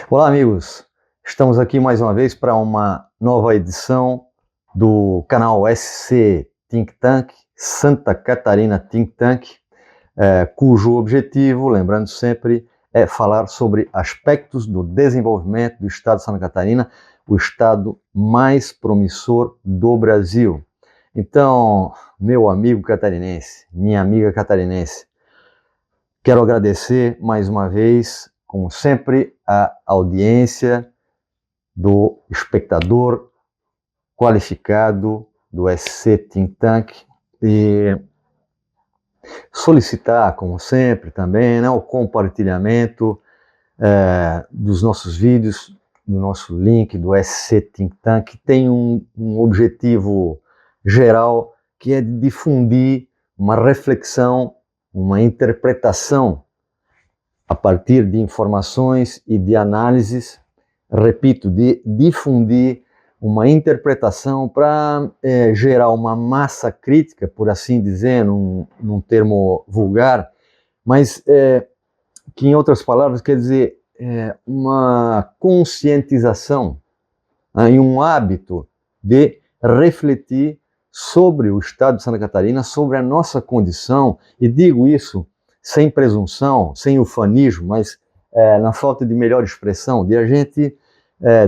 Olá, amigos. Estamos aqui mais uma vez para uma nova edição do canal SC Think Tank, Santa Catarina Think Tank, cujo objetivo, lembrando sempre, é falar sobre aspectos do desenvolvimento do estado de Santa Catarina, o estado mais promissor do Brasil. Então, meu amigo catarinense, minha amiga catarinense, quero agradecer mais uma vez, como sempre, a audiência do espectador qualificado do SC Think Tank e solicitar, como sempre, também o compartilhamento dos nossos vídeos, do nosso link do SC Think Tank, que tem um objetivo geral, que é de difundir uma reflexão, uma interpretação a partir de informações e de análises, repito, de difundir uma interpretação para gerar uma massa crítica, por assim dizer, num termo vulgar, mas que, em outras palavras, quer dizer uma conscientização e um hábito de refletir sobre o estado de Santa Catarina, sobre a nossa condição, e digo isso sem presunção, sem ufanismo, mas na falta de melhor expressão, de a gente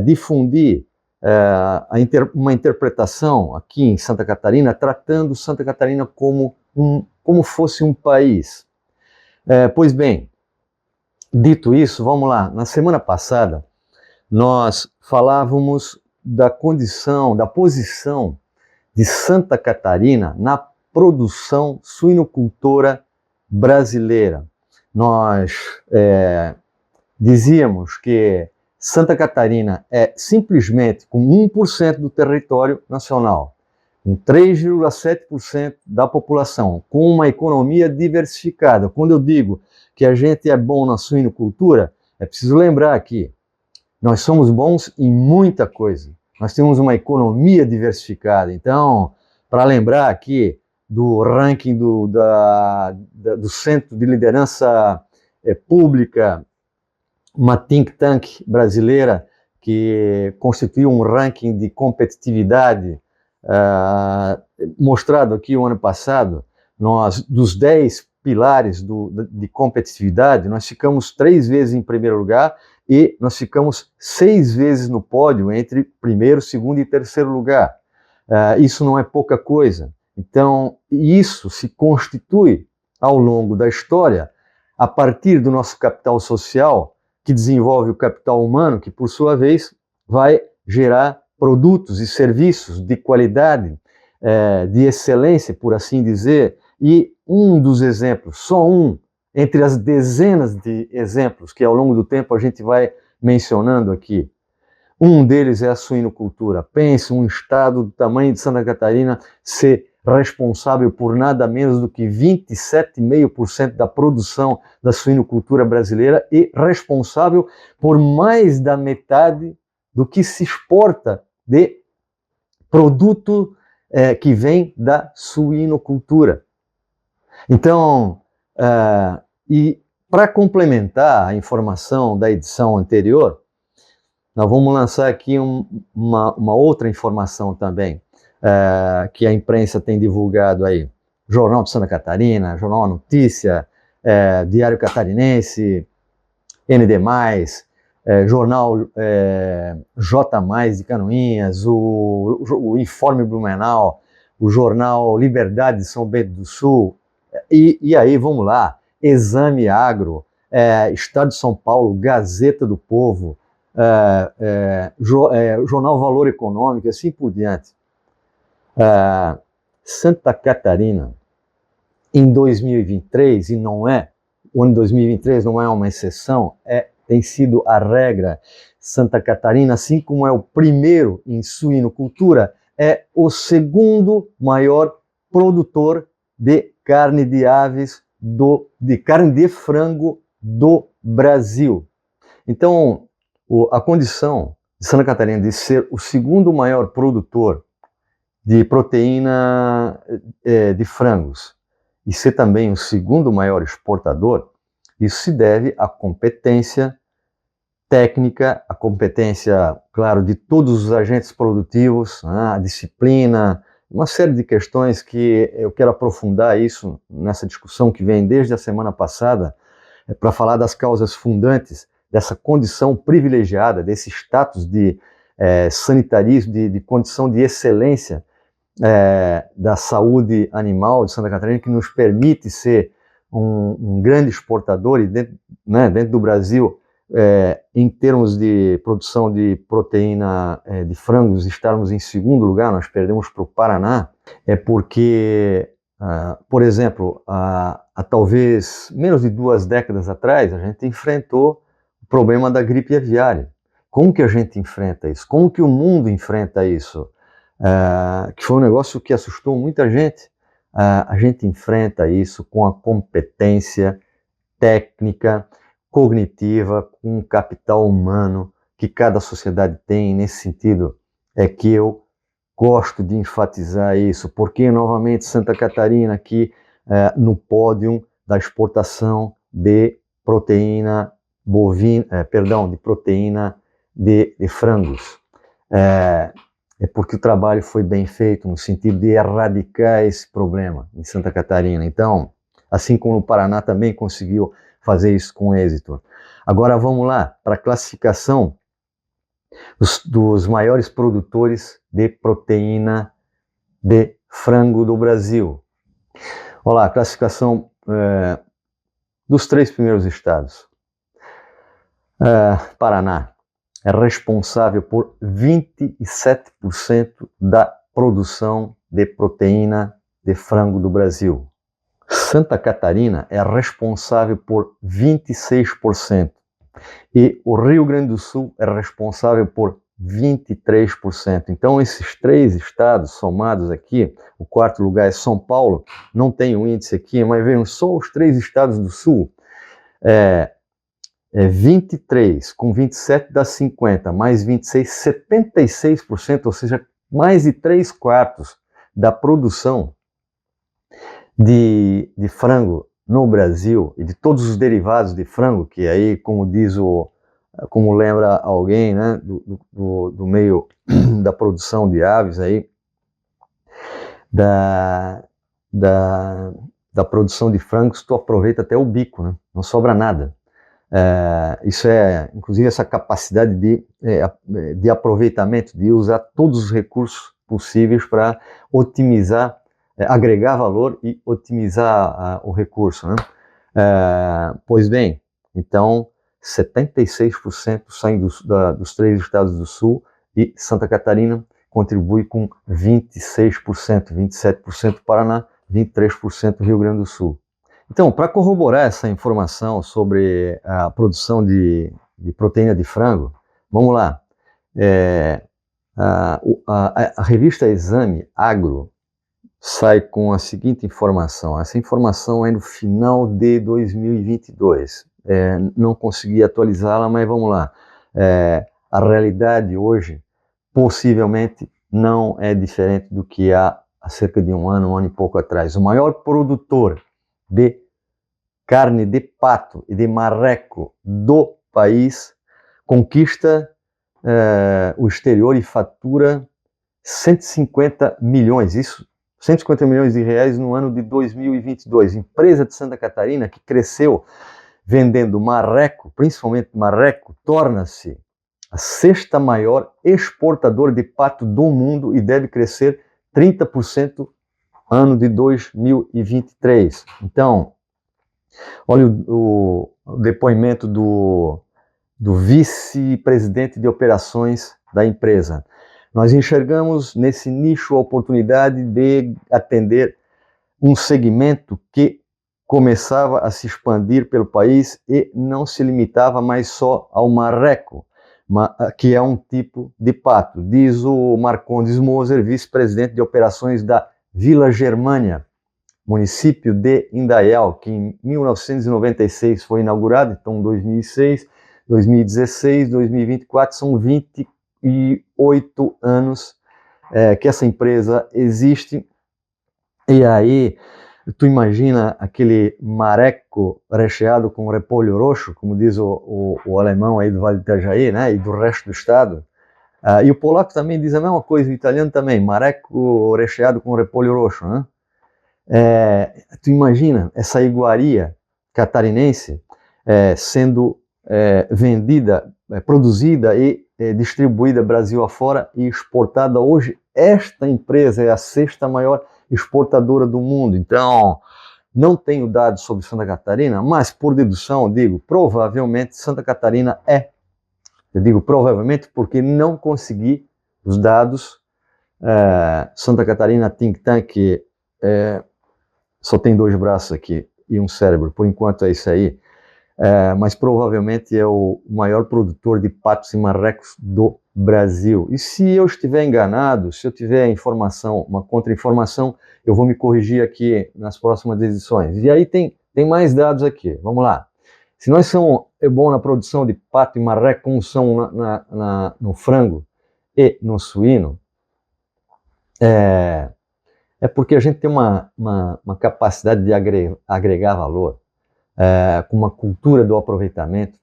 difundir uma interpretação aqui em Santa Catarina, tratando Santa Catarina como fosse um país. Pois bem, dito isso, vamos lá. Na semana passada, nós falávamos da condição, da posição de Santa Catarina na produção suinocultora brasileira. Nós dizíamos que Santa Catarina é simplesmente com 1% do território nacional, com 3,7% da população, com uma economia diversificada. Quando eu digo que a gente é bom na suinocultura, é preciso lembrar aqui, nós somos bons em muita coisa. Nós temos uma economia diversificada. Então, para lembrar aqui do ranking do Centro de Liderança Pública, uma think tank brasileira que constituiu um ranking de competitividade mostrado aqui o ano passado, nós, dos 10 pilares de competitividade, nós ficamos 3 vezes em primeiro lugar e nós ficamos 6 vezes no pódio entre primeiro, segundo e terceiro lugar. Isso não é pouca coisa. Então, isso se constitui ao longo da história a partir do nosso capital social, que desenvolve o capital humano, que por sua vez vai gerar produtos e serviços de qualidade, de excelência, por assim dizer. E um dos exemplos, só um, entre as dezenas de exemplos que ao longo do tempo a gente vai mencionando aqui, um deles é a suinocultura. Pense um estado do tamanho de Santa Catarina ser responsável por nada menos do que 27,5% da produção da suinocultura brasileira e responsável por mais da metade do que se exporta de produto que vem da suinocultura. Então, e para complementar a informação da edição anterior, nós vamos lançar aqui uma outra informação também, que a imprensa tem divulgado aí. Jornal de Santa Catarina, Jornal A Notícia, Diário Catarinense, ND+, Jornal J+, de Canoinhas, o Informe Blumenau, o Jornal Liberdade de São Bento do Sul, e aí vamos lá, Exame Agro, Estado de São Paulo, Gazeta do Povo, Jornal Valor Econômico, e assim por diante. Santa Catarina, em 2023, e não é, o ano 2023 não é uma exceção, tem sido a regra. Santa Catarina, assim como é o primeiro em suinocultura, é o segundo maior produtor de carne de aves, de carne de frango do Brasil. Então, a condição de Santa Catarina de ser o segundo maior produtor de proteína de frangos e ser também o segundo maior exportador, isso se deve à competência técnica, a competência, claro, de todos os agentes produtivos, né, a disciplina, uma série de questões que eu quero aprofundar isso nessa discussão que vem desde a semana passada, para falar das causas fundantes dessa condição privilegiada, desse status de sanitarismo, de condição de excelência da saúde animal de Santa Catarina, que nos permite ser um grande exportador, e dentro do Brasil, em termos de produção de proteína de frangos, estarmos em segundo lugar, nós perdemos para o Paraná, porque, por exemplo, há talvez menos de 2 décadas atrás, a gente enfrentou o problema da gripe aviária. Como que a gente enfrenta isso? Como que o mundo enfrenta isso? Que foi um negócio que assustou muita gente. A gente enfrenta isso com a competência técnica, cognitiva, com o capital humano que cada sociedade tem. Nesse sentido, é que eu gosto de enfatizar isso, porque novamente Santa Catarina aqui no pódio da exportação de proteína bovina, de proteína de frangos. É porque o trabalho foi bem feito no sentido de erradicar esse problema em Santa Catarina. Então, assim como o Paraná também conseguiu fazer isso com êxito. Agora vamos lá para a classificação dos maiores produtores de proteína de frango do Brasil. Olha lá, a classificação dos 3 primeiros estados. Paraná é responsável por 27% da produção de proteína de frango do Brasil. Santa Catarina é responsável por 26%. E o Rio Grande do Sul é responsável por 23%. Então, esses 3 estados somados aqui, o 4º lugar é São Paulo, não tem o índice aqui, mas vejam, só os 3 estados do Sul, 23 com 27 dá 50, mais 26, 76%, ou seja, mais de 3/4 da produção de frango no Brasil e de todos os derivados de frango, que aí, como lembra alguém, né, do meio da produção de aves aí, da produção de frangos, tu aproveita até o bico, né? Não sobra nada. Isso inclusive, essa capacidade de aproveitamento, de usar todos os recursos possíveis para otimizar, agregar valor e otimizar o recurso, né? Pois bem, então 76% saem dos 3 estados do Sul e Santa Catarina contribui com 26%, 27% Paraná, 23% Rio Grande do Sul. Então, para corroborar essa informação sobre a produção de proteína de frango, vamos lá. A revista Exame Agro sai com a seguinte informação. Essa informação é no final de 2022. Não consegui atualizá-la, mas vamos lá. A realidade hoje, possivelmente, não é diferente do que há cerca de um ano e pouco atrás. O maior produtor de carne de pato e de marreco do país conquista o exterior e fatura 150 milhões de reais no ano de 2022. Empresa de Santa Catarina que cresceu vendendo marreco, principalmente marreco, torna-se a 6ª maior exportadora de pato do mundo e deve crescer 30% ano de 2023. Então, olha o depoimento do vice-presidente de operações da empresa. Nós enxergamos nesse nicho a oportunidade de atender um segmento que começava a se expandir pelo país e não se limitava mais só ao marreco, que é um tipo de pato, diz o Marcondes Moser, vice-presidente de operações da Vila Germânia, município de Indaial, que em 1996 foi inaugurado, então 2006, 2016, 2024, são 28 anos que essa empresa existe. E aí Tu imagina aquele mareco recheado com repolho roxo, como diz o alemão aí do Vale do Itajaí, né? E do resto do estado. E o polaco também diz a mesma coisa, o italiano também, mareco recheado com repolho roxo, né? Tu imagina essa iguaria catarinense sendo vendida, produzida e distribuída Brasil afora e exportada hoje. Esta empresa é a sexta maior exportadora do mundo. Então, não tenho dados sobre Santa Catarina, mas por dedução digo, provavelmente Santa Catarina é. Eu digo provavelmente porque não consegui os dados. Santa Catarina Think Tank só tem 2 braços aqui e um cérebro, por enquanto é isso aí. Mas provavelmente é o maior produtor de patos e marrecos do Brasil. E se eu estiver enganado, se eu tiver informação, uma contra-informação, eu vou me corrigir aqui nas próximas edições. E aí tem mais dados aqui, vamos lá. Se nós somos bons na produção de pato e marreco, como são no frango e no suíno, é porque a gente tem uma capacidade de agregar valor, com uma cultura do aproveitamento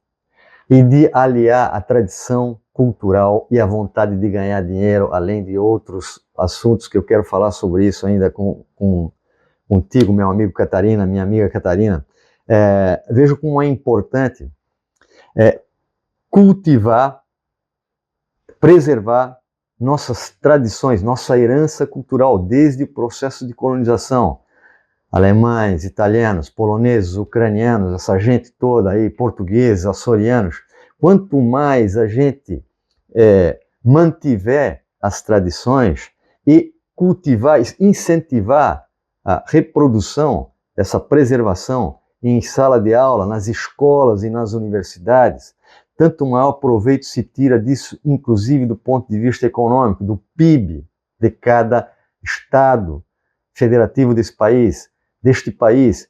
e de aliar a tradição cultural e a vontade de ganhar dinheiro, além de outros assuntos que eu quero falar sobre isso ainda contigo, meu amigo Catarina, minha amiga Catarina. Vejo como é importante cultivar, preservar nossas tradições, nossa herança cultural, desde o processo de colonização. Alemães, italianos, poloneses, ucranianos, essa gente toda aí, portugueses, açorianos. Quanto mais a gente mantiver as tradições e cultivar, incentivar a reprodução dessa preservação em sala de aula, nas escolas e nas universidades, tanto maior proveito se tira disso, inclusive do ponto de vista econômico, do PIB de cada estado federativo deste país,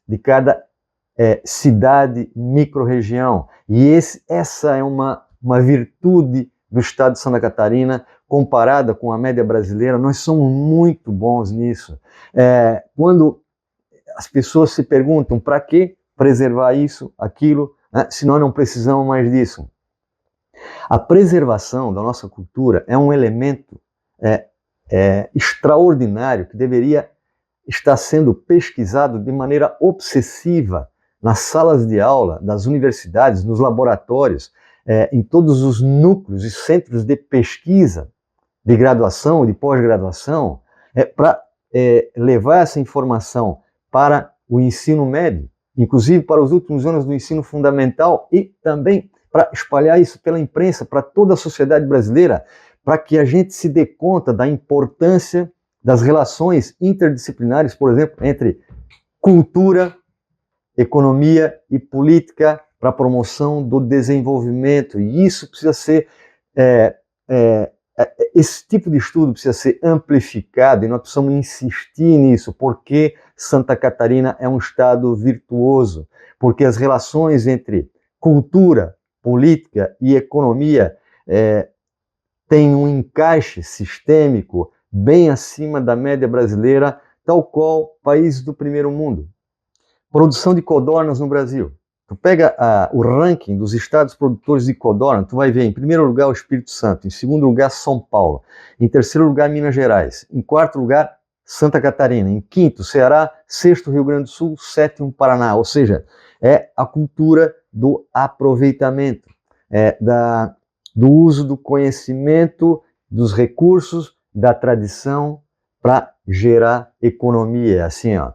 de cada cidade, micro-região. E essa é uma virtude do estado de Santa Catarina, comparada com a média brasileira. Nós somos muito bons nisso. Quando as pessoas se perguntam para que preservar isso, aquilo, se nós não precisamos mais disso. A preservação da nossa cultura é um elemento extraordinário que deveria estar sendo pesquisado de maneira obsessiva nas salas de aula das universidades, nos laboratórios, em todos os núcleos e centros de pesquisa de graduação e de pós-graduação, para levar essa informação para o ensino médio, inclusive para os últimos anos do ensino fundamental, e também para espalhar isso pela imprensa, para toda a sociedade brasileira, para que a gente se dê conta da importância das relações interdisciplinares, por exemplo, entre cultura, economia e política para a promoção do desenvolvimento. E isso precisa ser, esse tipo de estudo precisa ser amplificado e nós precisamos insistir nisso, porque Santa Catarina é um estado virtuoso, porque as relações entre cultura, política e economia têm um encaixe sistêmico bem acima da média brasileira, tal qual países do primeiro mundo. Produção de codornas no Brasil. Tu pega o ranking dos estados produtores de codorna, tu vai ver em primeiro lugar o Espírito Santo, em segundo lugar São Paulo, em terceiro lugar Minas Gerais, em quarto lugar Santa Catarina, em quinto Ceará, sexto Rio Grande do Sul, sétimo Paraná. Ou seja, é a cultura do aproveitamento, do uso do conhecimento, dos recursos, da tradição para gerar economia. Assim, ó,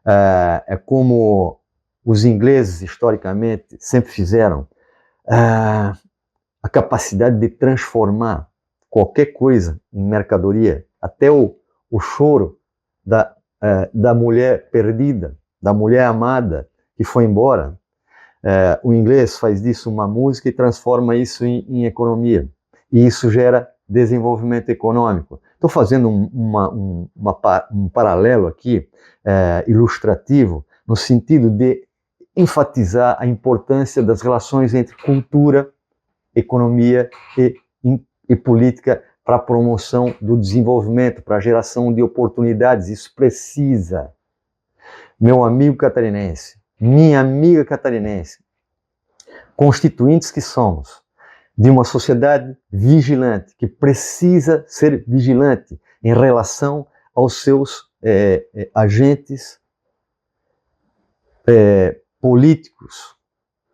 é como os ingleses, historicamente, sempre fizeram, a capacidade de transformar qualquer coisa em mercadoria, até o choro da mulher perdida, da mulher amada que foi embora. O inglês faz disso uma música e transforma isso em economia. E isso gera desenvolvimento econômico. Estou fazendo um paralelo aqui, ilustrativo, no sentido de enfatizar a importância das relações entre cultura, economia e política para a promoção do desenvolvimento, para a geração de oportunidades. Isso precisa meu amigo catarinense, minha amiga catarinense, constituintes que somos de uma sociedade vigilante, que precisa ser vigilante em relação aos seus agentes políticos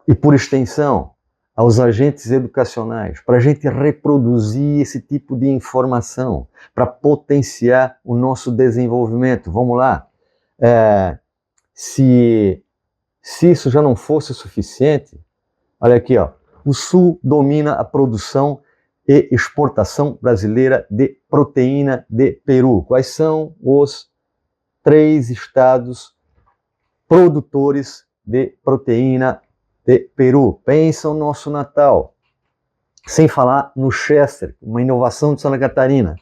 e, por extensão, aos agentes educacionais, para a gente reproduzir esse tipo de informação, para potenciar o nosso desenvolvimento. Vamos lá. Se isso já não fosse suficiente, olha aqui, ó, o Sul domina a produção e exportação brasileira de proteína de peru. Quais são os 3 estados produtores de proteína de peru? Pensa no nosso Natal. Sem falar no Chester, uma inovação de Santa Catarina,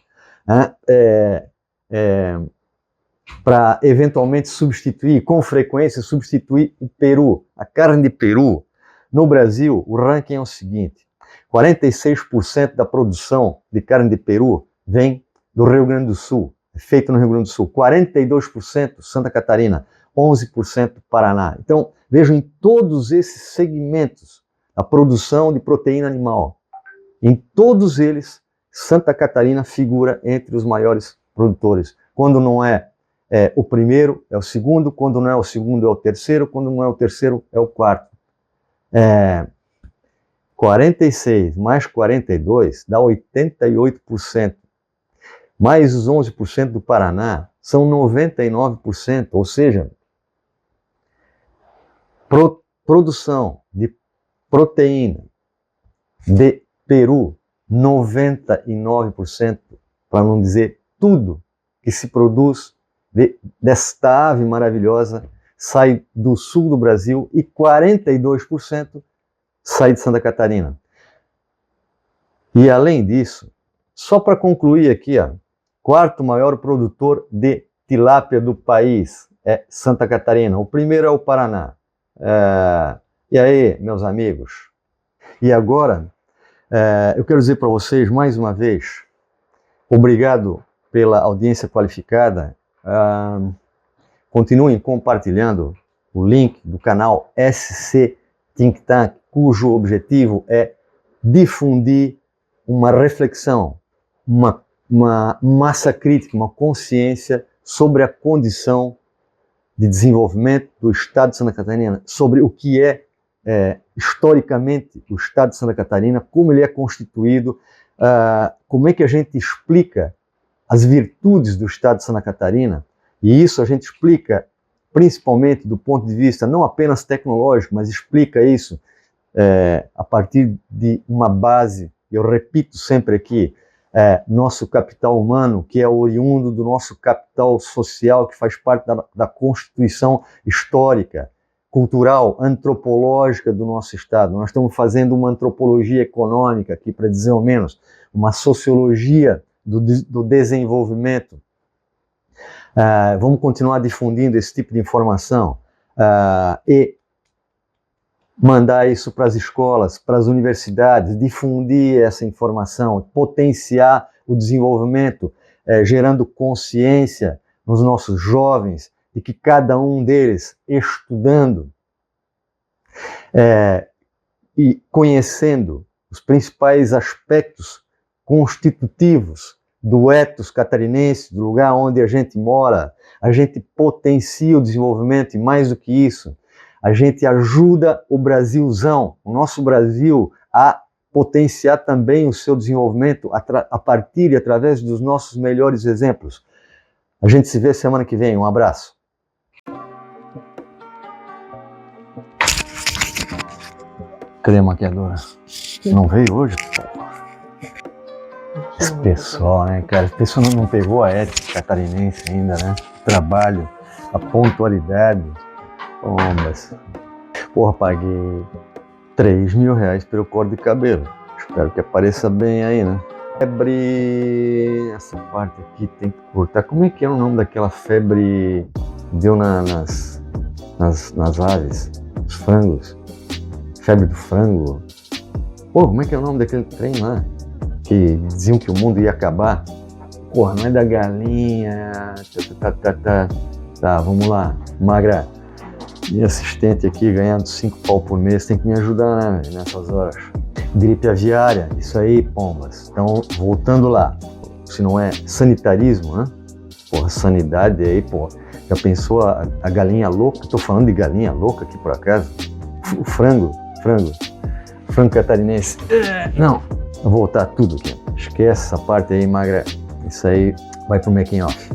né? Para eventualmente substituir, com frequência, substituir o peru, a carne de peru. No Brasil, o ranking é o seguinte: 46% da produção de carne de peru vem do Rio Grande do Sul, é feito no Rio Grande do Sul, 42% Santa Catarina, 11% Paraná. Então, vejam, em todos esses segmentos, a produção de proteína animal, em todos eles, Santa Catarina figura entre os maiores produtores. Quando não é o primeiro, é o segundo; quando não é o segundo, é o terceiro; quando não é o terceiro, é o quarto. 46 mais 42 dá 88%. Mais os 11% do Paraná são 99%, ou seja, produção de proteína de peru, 99%, para não dizer tudo que se produz desta ave maravilhosa, sai do sul do Brasil, e 42% sai de Santa Catarina. E além disso, só para concluir aqui, ó, 4º maior produtor de tilápia do país é Santa Catarina. O primeiro é o Paraná. E aí, meus amigos? E agora, eu quero dizer para vocês, mais uma vez, obrigado pela audiência qualificada. Continuem compartilhando o link do canal SC Think Tank, cujo objetivo é difundir uma reflexão, uma massa crítica, uma consciência sobre a condição de desenvolvimento do Estado de Santa Catarina, sobre o que é historicamente o Estado de Santa Catarina, como ele é constituído, como é que a gente explica as virtudes do Estado de Santa Catarina. E isso a gente explica principalmente do ponto de vista não apenas tecnológico, mas explica isso a partir de uma base, eu repito sempre aqui, nosso capital humano, que é oriundo do nosso capital social, que faz parte da constituição histórica, cultural, antropológica do nosso Estado. Nós estamos fazendo uma antropologia econômica aqui, para dizer ao menos, uma sociologia do desenvolvimento. Vamos continuar difundindo esse tipo de informação e mandar isso para as escolas, para as universidades, difundir essa informação, potenciar o desenvolvimento, gerando consciência nos nossos jovens, de que cada um deles, estudando e conhecendo os principais aspectos constitutivos do ethos catarinense, do lugar onde a gente mora, a gente potencia o desenvolvimento, e mais do que isso, a gente ajuda o Brasilzão, o nosso Brasil, a potenciar também o seu desenvolvimento a partir e através dos nossos melhores exemplos. A gente se vê semana que vem. Um abraço. Cadê a maquiadora? Não veio hoje? Esse pessoal, né, cara? Esse pessoal não pegou a ética catarinense ainda, né? O trabalho, a pontualidade. Bombas. Porra, paguei R$3.000 pelo corte de cabelo. Espero que apareça bem aí, né? Febre... Essa parte aqui tem que cortar. Como é que é o nome daquela febre que deu nas aves? Os frangos? Febre do frango? Pô, como é que é o nome daquele trem lá? Que diziam que o mundo ia acabar. Porra, não é da galinha... Tá, vamos lá. Magra, minha assistente aqui ganhando 5 pau por mês tem que me ajudar, né, nessas horas. Gripe aviária, isso aí, pombas. Então, voltando lá, se não é sanitarismo, né? Porra, sanidade aí, porra. Já pensou a galinha louca? Tô falando de galinha louca aqui por acaso? O frango catarinense. Não, vou voltar tudo aqui. Esquece essa parte aí, Magra. Isso aí vai pro making off.